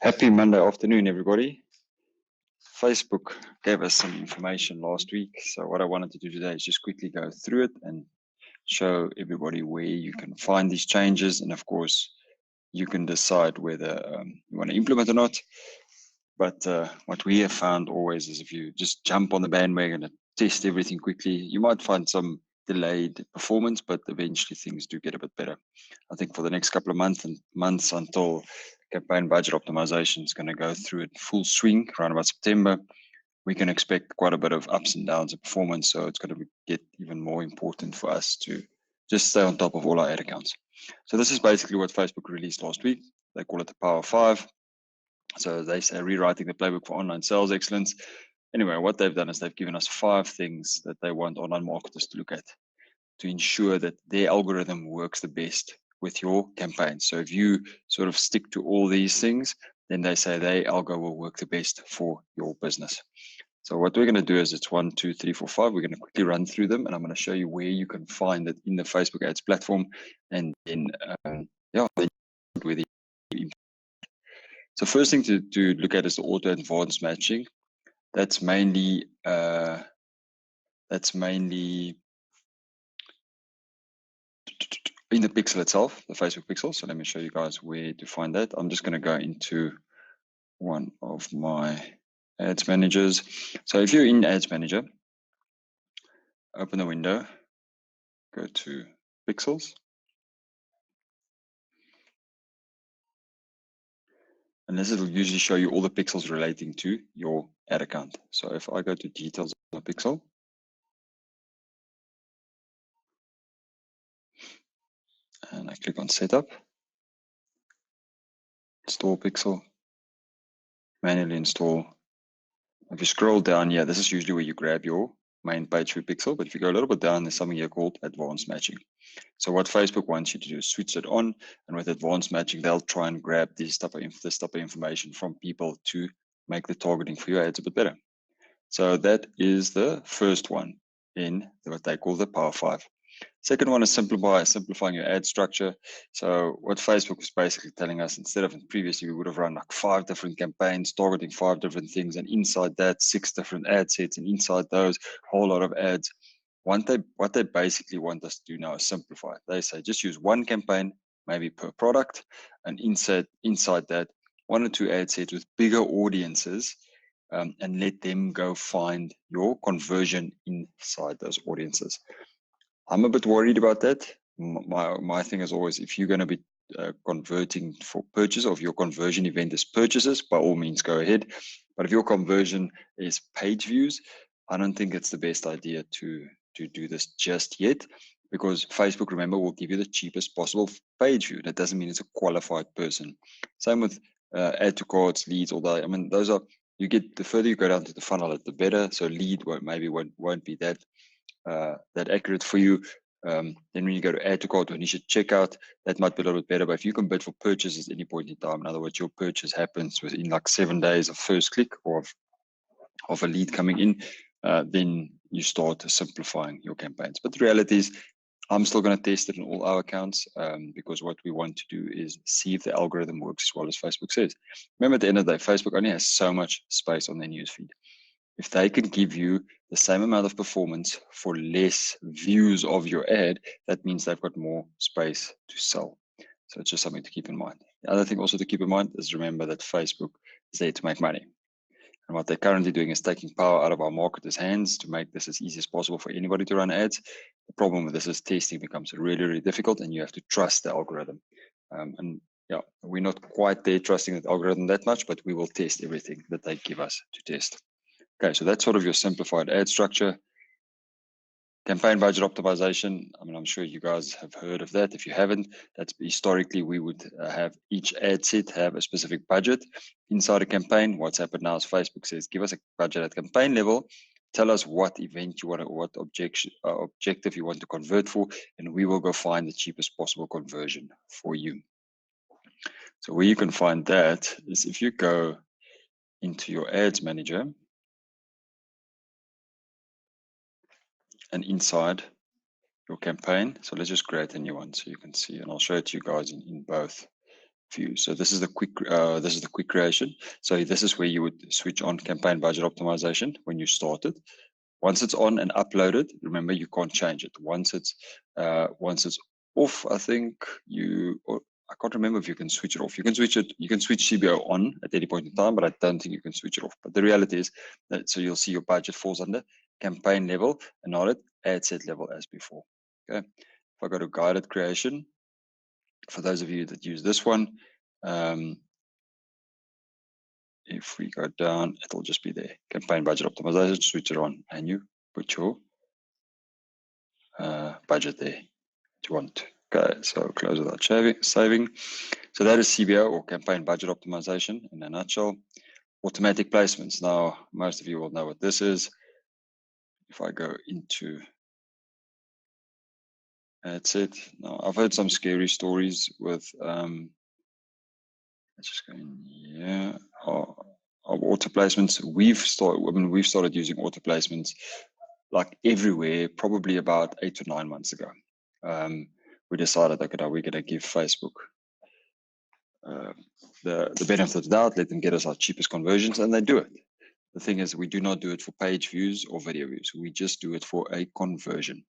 Happy Monday afternoon, everybody. Facebook gave us some information last week. So what I wanted to do today is just quickly go through it and show everybody where you can find these changes. And of course, you can decide whether you want to implement or not. But what we have found always is if you just jump on the bandwagon and test everything quickly, you might find some delayed performance, but eventually things do get a bit better. I think for the next couple of months until campaign budget optimization is going to go through it full swing around about September, we can expect quite a bit of ups and downs of performance. So it's going to get even more important for us to just stay on top of all our ad accounts. So this is basically what Facebook released last week. They call it the Power 5. So they say rewriting the playbook for online sales excellence. Anyway, what they've done is they've given us 5 things that they want online marketers to look at to ensure that their algorithm works the best with your campaign. So if you sort of stick to all these things, then they say their algo will work the best for your business. So what we're going to do is it's 1, 2, 3, 4, 5. We're going to quickly run through them, and I'm going to show you where you can find it in the Facebook ads platform, and then where the So first thing to look at is the auto advanced matching. That's mainly in the pixel itself, the Facebook pixel. So let me show you guys where to find that. I'm just going to go into one of my ads managers. So if you're in ads manager, open the window, go to pixels. And this will usually show you all the pixels relating to your ad account. So if I go to details of the pixel, and I click on setup, install pixel, manually install. If you scroll down here, this is usually where you grab your main page for pixel, but if you go a little bit down, there's something here called advanced matching. So what Facebook wants you to do is switch it on, and with advanced matching, they'll try and grab this type of information from people to make the targeting for your ads a bit better. So that is the first one in what they call the Power 5. Second one is simplifying your ad structure. So what Facebook was basically telling us, instead of previously we would have run like 5 different campaigns targeting 5 different things, and inside that 6 different ad sets, and inside those whole lot of ads. What they basically want us to do now is simplify. They say just use one campaign, maybe per product, and inside that 1 or 2 ad sets with bigger audiences, and let them go find your conversion inside those audiences. I'm a bit worried about that. My thing is always, if you're going to be converting for purchase, or if your conversion event is purchases, by all means go ahead. But if your conversion is page views, I don't think it's the best idea to do this just yet, because Facebook, remember, will give you the cheapest possible page view. That doesn't mean it's a qualified person. Same with add to carts, leads, although I mean those are, you get, the further you go down to the funnel, the better. So lead won't be that accurate for you. Then when you go to add to cart or initiate checkout, that might be a little bit better. But if you can bid for purchase at any point in time, in other words, your purchase happens within like 7 days of first click or of a lead coming in, then you start simplifying your campaigns. But the reality is, I'm still going to test it in all our accounts, because what we want to do is see if the algorithm works as well as Facebook says. Remember, at the end of the day, Facebook only has so much space on their newsfeed. If they can give you the same amount of performance for less views of your ad, that means they've got more space to sell. So it's just something to keep in mind. The other thing also to keep in mind is, remember that Facebook is there to make money. And what they're currently doing is taking power out of our marketers' hands to make this as easy as possible for anybody to run ads. The problem with this is testing becomes really, really difficult, and you have to trust the algorithm. And yeah, we're not quite there trusting the algorithm that much, but we will test everything that they give us to test. Okay, so that's sort of your simplified ad structure. Campaign budget optimization. I mean, I'm sure you guys have heard of that. If you haven't, that's historically we would have each ad set have a specific budget inside a campaign. What's happened now is Facebook says, give us a budget at campaign level. Tell us what event you want to, what objective you want to convert for, and we will go find the cheapest possible conversion for you. So where you can find that is if you go into your ads manager, and inside your campaign. So let's just create a new one so you can see, and I'll show it to you guys in both views. So this is the quick creation. So this is where you would switch on campaign budget optimization when you start it. Once it's on and uploaded, remember you can't change it. Once it's off, I think I can't remember if you can switch it off. You can switch CBO on at any point in time, but I don't think you can switch it off. But the reality is that, so you'll see your budget falls under campaign level and not at ad set level as before. Okay. If I go to guided creation, for those of you that use this one, if we go down, it'll just be there. Campaign budget optimization, switch it on, and you put your budget there you want. Okay, so close without saving. So that is CBO, or campaign budget optimization in a nutshell. Automatic placements. Now, most of you will know what this is. If I go into ad set, now I've heard some scary stories with let's just go in here. Of auto placements. We've started using auto placements like everywhere, probably about 8 to 9 months ago. We decided, okay, we're going to give Facebook the benefit of the doubt, let them get us our cheapest conversions, and they do it. The thing is, we do not do it for page views or video views. We just do it for a conversion.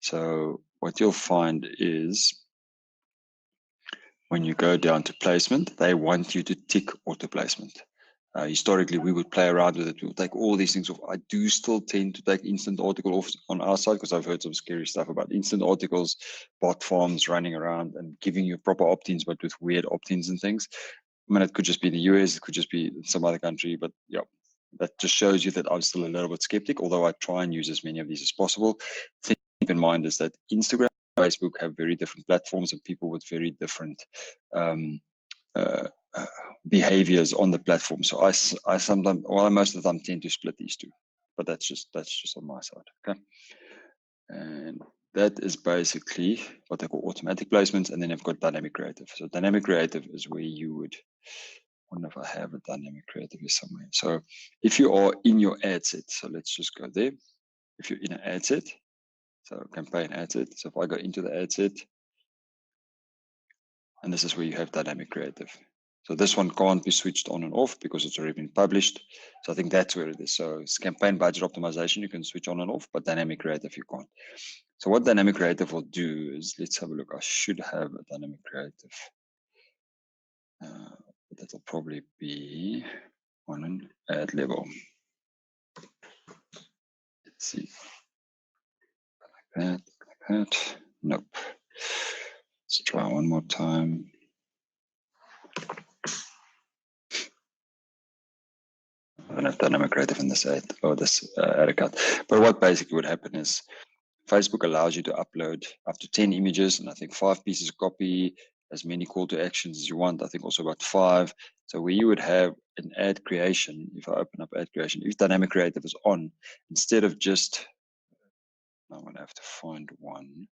So what you'll find is when you go down to placement, they want you to tick auto placement. Historically, we would play around with it. We would take all these things off. I do still tend to take instant article off on our side because I've heard some scary stuff about instant articles, bot farms running around and giving you proper opt-ins, but with weird opt-ins and things. I mean, it could just be the US, it could just be some other country, but yeah, that just shows you that I'm still a little bit skeptic, although I try and use as many of these as possible. Thing to keep in mind is that Instagram and Facebook have very different platforms and people with very different behaviors on the platform. So I sometimes, well, most of the time tend to split these two, but that's just on my side. Okay. And that is basically what they call automatic placements. And then I've got dynamic creative. So dynamic creative is where you would, I wonder if I have a dynamic creative here somewhere. So if you are in your ad set, so let's just go there. If you're in an ad set, so campaign ad set. So if I go into the ad set, and this is where you have dynamic creative. So this one can't be switched on and off because it's already been published. So I think that's where it is. So it's campaign budget optimization, you can switch on and off, but dynamic creative you can't. So what dynamic creative will do is, let's have a look. I should have a dynamic creative. But that'll probably be on an ad level. Let's see. Like that. Nope. Let's try one more time. I don't have dynamic creative in this ad or this ad account. But what basically would happen is Facebook allows you to upload up to 10 images and I think 5 pieces of copy, as many call to actions as you want. I think also about 5. So where you would have an ad creation, if I open up ad creation, if dynamic creative is on, instead of just, I'm going to have to find one.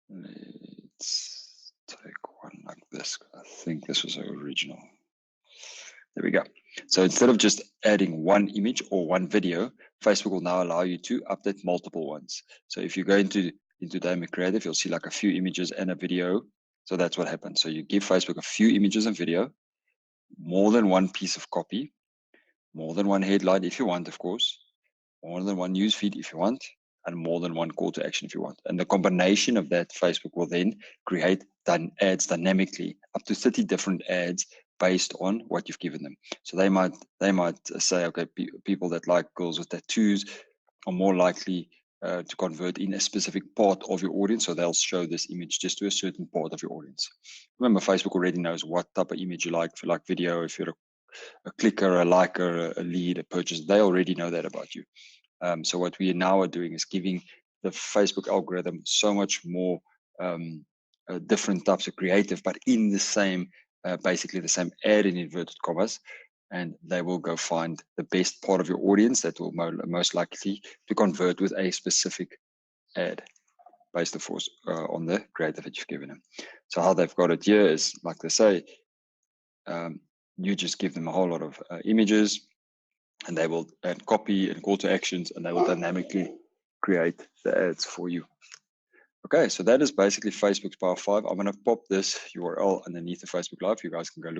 Let's take one like this. I think this was original. There we go. So instead of just adding one image or one video, Facebook will now allow you to update multiple ones. So if you go into dynamic creative, you'll see like a few images and a video. So that's what happens. So you give Facebook a few images and video, more than one piece of copy, more than one headline if you want, of course, more than one news feed if you want, and more than one call to action if you want. And the combination of that, Facebook will then create ads dynamically, up to 30 different ads based on what you've given them. So they might say, okay, people that like girls with tattoos are more likely to convert in a specific part of your audience. So they'll show this image just to a certain part of your audience. Remember, Facebook already knows what type of image you like. If you like video, if you're a clicker, a liker, a lead, a purchase, they already know that about you. So what we now are doing is giving the Facebook algorithm so much more different types of creative, but in the same, basically the same ad in inverted commas, and they will go find the best part of your audience that will most likely to convert with a specific ad based, of course, on the creative that you've given them. So how they've got it here is, like they say, you just give them a whole lot of images, and they will add copy and call to actions, and they will dynamically create the ads for you. Okay, so that is basically Facebook's Power 5. I'm going to pop this URL underneath the Facebook Live. You guys can go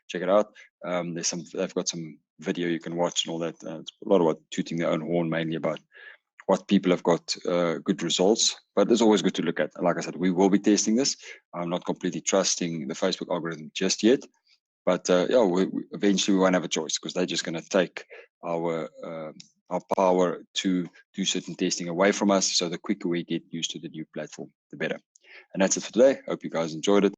check it out. They've got some video you can watch and all that. It's a lot about tooting their own horn, mainly about what people have got good results. But it's always good to look at. Like I said, we will be testing this. I'm not completely trusting the Facebook algorithm just yet. But yeah, eventually we won't have a choice because they're just going to take our power to do certain testing away from us. So the quicker we get used to the new platform, the better. And that's it for today. Hope you guys enjoyed it.